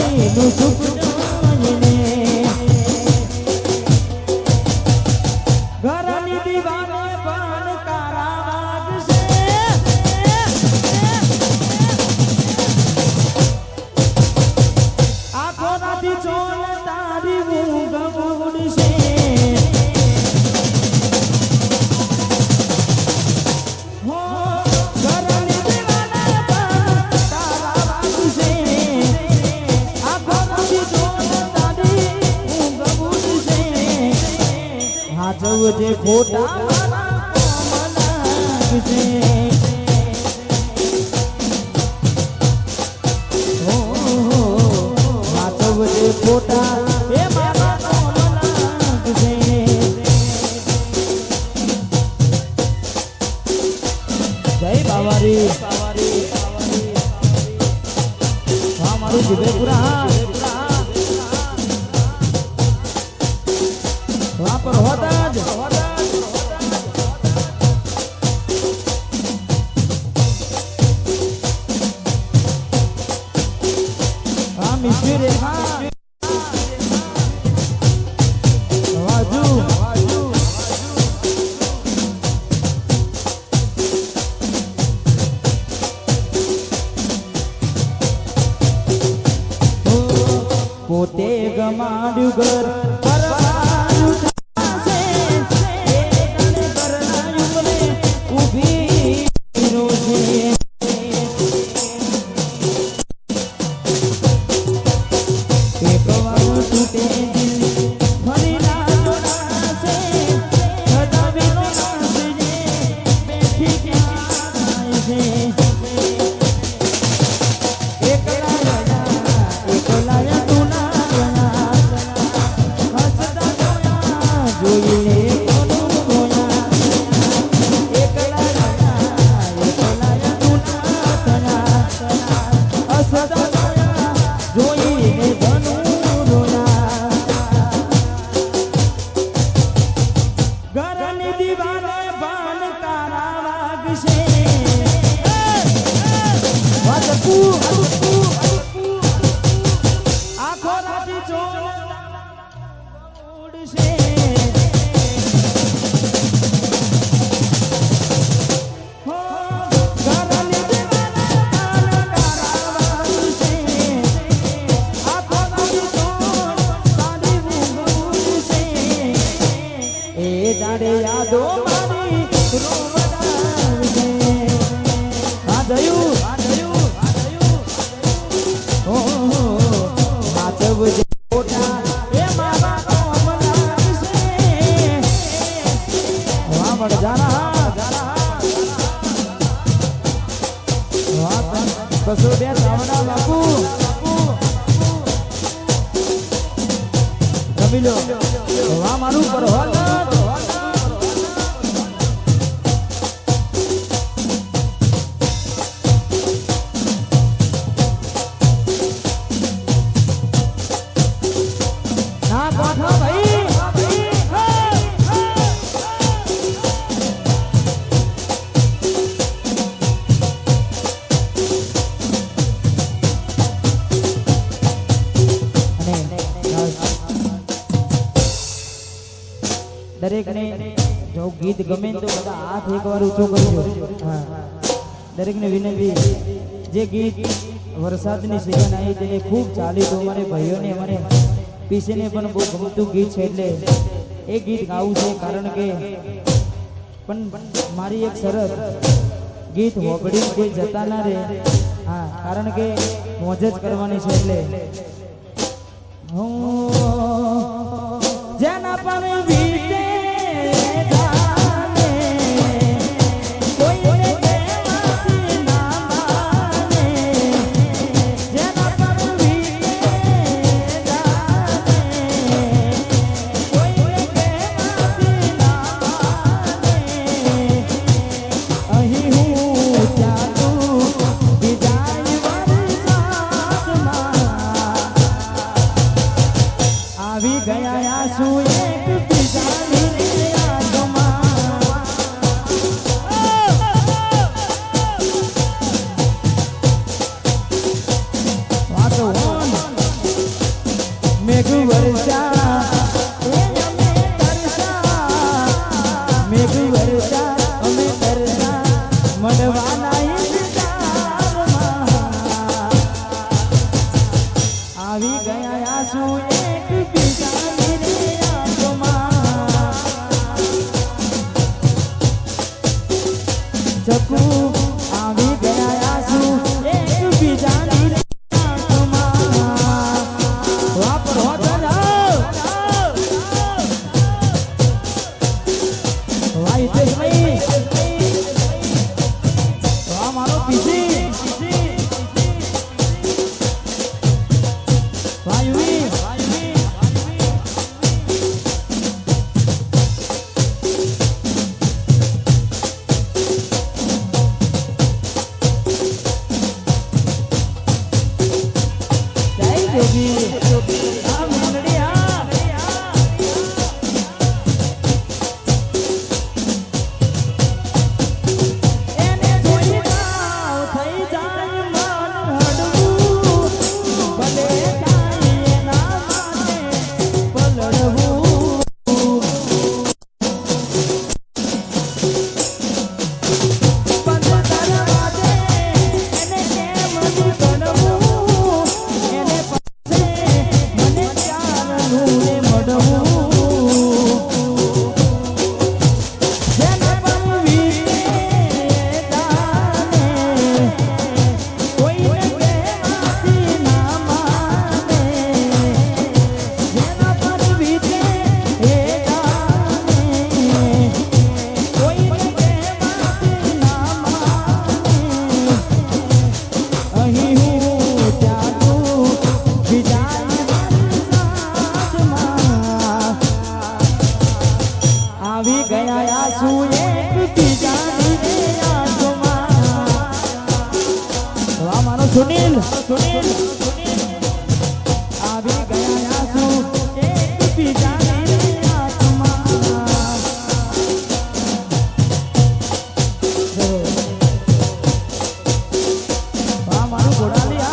નું સુખ જાણીને ઘરની દીવાને પણ તારા વાગશે આખો રાતી ચોલ તારી ઊંઘ ઉડશે જે ફોટા લાગશે માધવ જે ફોટા એ મારા લાગશે જય બાવારી હા મારું જીવેપુરા વહાં પર હોતા જ હા મિસ્ત્રી રેખા વાજુ પોતે ગમાડ્યું ઘર યાદો મારી રોવડાવશે આ દયું ઓ માધવ જે ફોટા એ મારા કોમ લાગશે વાહ મડ જાના વાહ બસો બે સાવડા બાપુ રમી લો વાહ મારું પરહોલ દરેક ને જો ગીત ગમે તો બધા હાથ એકવાર ઊંચો કરજો હા દરેક ને વિનંતી જે ગીત વરસાદની સિઝન આવી તેને ખૂબ ચાલી તો અમારે ભાઈઓને અમારે પીસીને પણ બહુ ગમતું ગીત છે એટલે એ ગીત ગાવું છે કારણ કે પણ મારી એક શરત ગીત હોબડી કોઈ જતા ના રહે હા કારણ કે મોજ જ કરવાની છે એટલે હું જેના પામે વીતે આવી ગયા આંસુ એક બીજાની રે આંખમાં ચકુ આવી ગયા આંસુ એક બીજાની રે આંખમાં વાપર હોતા જાઓ વાઈ તે ભાઈ આ મારો પીસી આવી ગયા આંસુ એક બીજાની રે આંખમાં વાહ મારો સુનિલ આવી ગયા આંસુ એક બીજાની રે આંખમાં વાહ મારો ઘોડાલી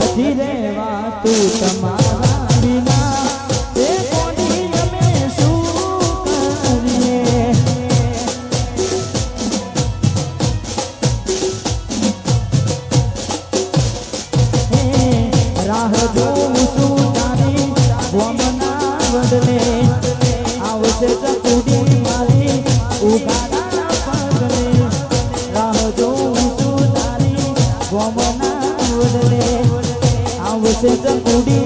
નથી રહેવા તું તમારા વિના એ કોની અમે શું કરીએ રાહ જોઉં છું તારી વમના બદલે આવશે ચકુડી મારી ઉગાડા પગલે રાહ જોઉં છું તારી વમના બદલે આવશે ચકુડી